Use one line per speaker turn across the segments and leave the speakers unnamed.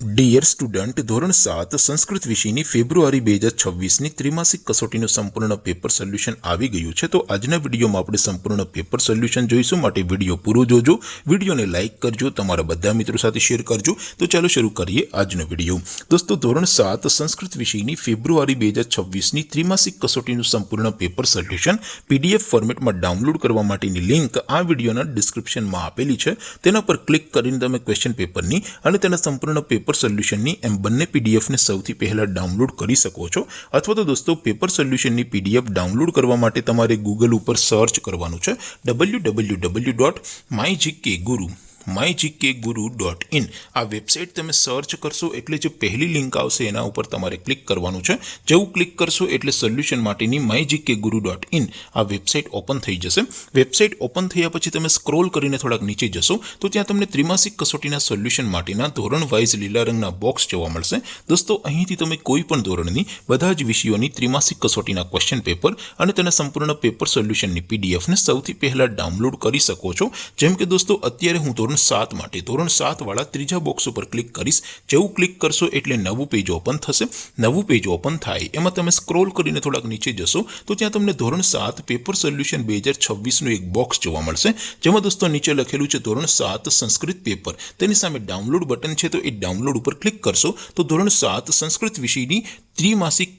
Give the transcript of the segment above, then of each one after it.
Dear student, ધોરણ 7 સંસ્કૃત વિષયની ફેબ્રુઆરી 2026ની ત્રિમાસિક કસોટીનું સંપૂર્ણ પેપર સોલ્યુશન આવી ગયું છે। તો આજના વિડીયોમાં આપણે સંપૂર્ણ પેપર સોલ્યુશન જોઈશું, માટે વિડીયો પૂરો જોજો, વિડીયોને લાઇક કરજો, તમારા બધા મિત્રો સાથે શેર કરજો। તો ચાલો શરૂ કરીએ આજનો વિડીયો। દોસ્તો, ધોરણ 7 સંસ્કૃત વિષયની ફેબ્રુઆરી 2026ની ત્રિમાસિક કસોટીનું સંપૂર્ણ પેપર સોલ્યુશન પીડીએફ ફોર્મેટમાં ડાઉનલોડ કરવા માટેની લિંક આ વિડીયોના ડિસ્ક્રિપ્શનમાં આપેલી છે। તેના પર ક્લિક કરીને તમે ક્વેશ્ચન પેપરની અને તેના સંપૂર્ણ પેપર સોલ્યુશનની એમ બંને પીડીએફને સૌથી પહેલા ડાઉનલોડ કરી શકો છો। અથવા તો દોસ્તો, પેપર સોલ્યુશનની પીડીએફ ડાઉનલોડ કરવા માટે તમારે ગૂગલ ઉપર સર્ચ કરવાનું છે www.mygkguru.in। આ વેબસાઇટ તમે સર્ચ કરશો એટલે જે પહેલી લિંક આવશે એના ઉપર તમારે ક્લિક કરવાનું છે। જેવું ક્લિક કરશો એટલે સોલ્યુશન માટેની mygkguru.in આ વેબસાઇટ ઓપન થઈ જશે। વેબસાઇટ ઓપન થયા પછી તમે સ્ક્રોલ કરીને થોડાક નીચે જશો તો ત્યાં તમને ત્રિમાસિક કસોટીના સોલ્યુશન માટેના ધોરણ વાઇઝ લીલા રંગના બોક્સ જોવા મળશે। દોસ્તો, અહીંથી તમે કોઈ પણ ધોરણની બધા જ વિષયોની ત્રિમાસિક કસોટીના ક્વેશ્ચન પેપર અને તેના સંપૂર્ણ પેપર સોલ્યુશનની પીડીએફને સૌથી પહેલા ડાઉનલોડ કરી શકો છો। જેમ કે દોસ્તો, અત્યારે હું ધોરણ 7 માટે ધોરણ 7 વાળા ત્રીજા બોક્સ ઉપર ક્લિક કરીશ। જેવું ક્લિક કરશો એટલે નવું પેજ ઓપન થશે। નવું પેજ ઓપન થાય એમાં તમે સ્ક્રોલ કરીને થોડાક નીચે જશો તો ત્યાં તમને ધોરણ 7 પેપર સોલ્યુશન 2026નું એક બોક્સ જોવા મળશે, જેમાં દોસ્તો નીચે લખેલું છે ધોરણ 7 સંસ્કૃત પેપર। તેની સામે ડાઉનલોડ બટન છે, તો એ ડાઉનલોડ ઉપર ક્લિક કરશો તો ધોરણ 7 સંસ્કૃત વિષયની ત્રિમાસિક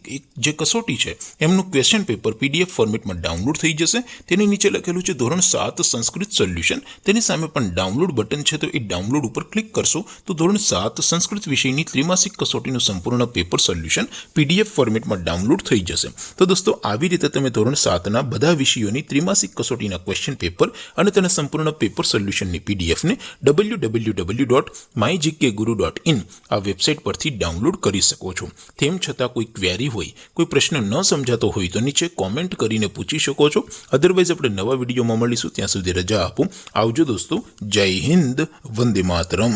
જે કસોટી છે એમનું ક્વેશ્ચન પેપર પીડીએફ ફોર્મેટમાં ડાઉનલોડ થઈ જશે। તેની નીચે લખેલું છે ધોરણ 7 સંસ્કૃત સોલ્યુશન। તેની સામે પણ ડાઉનલોડ બટન છે, તો એ ડાઉનલોડ ઉપર ક્લિક કરશો તો ધોરણ 7 સંસ્કૃત વિષયની ત્રિમાસિક કસોટીનું સંપૂર્ણ પેપર સોલ્યુશન પીડીએફ ફોર્મેટમાં ડાઉનલોડ થઈ જશે। તો દોસ્તો, આવી રીતે તમે ધોરણ 7ના બધા વિષયોની ત્રિમાસિક કસોટીના ક્વેશ્ચન પેપર અને તેના સંપૂર્ણ પેપર સોલ્યુશનની પીડીએફને www.mygkguru.in આ વેબસાઇટ પરથી ડાઉનલોડ કરી શકો છો। તેમ છતાં કોઈ ક્વેરી હોય, કોઈ પ્રશ્ન ન સમજાતો હોય તો નીચે કોમેન્ટ કરીને પૂછી શકો છો। અધરવાઇઝ આપણે નવા વિડીયોમાં મળીશું, ત્યાં સુધી રજા આપો। આવજો દોસ્તો, જય હિન્દ, વંદે માતરમ।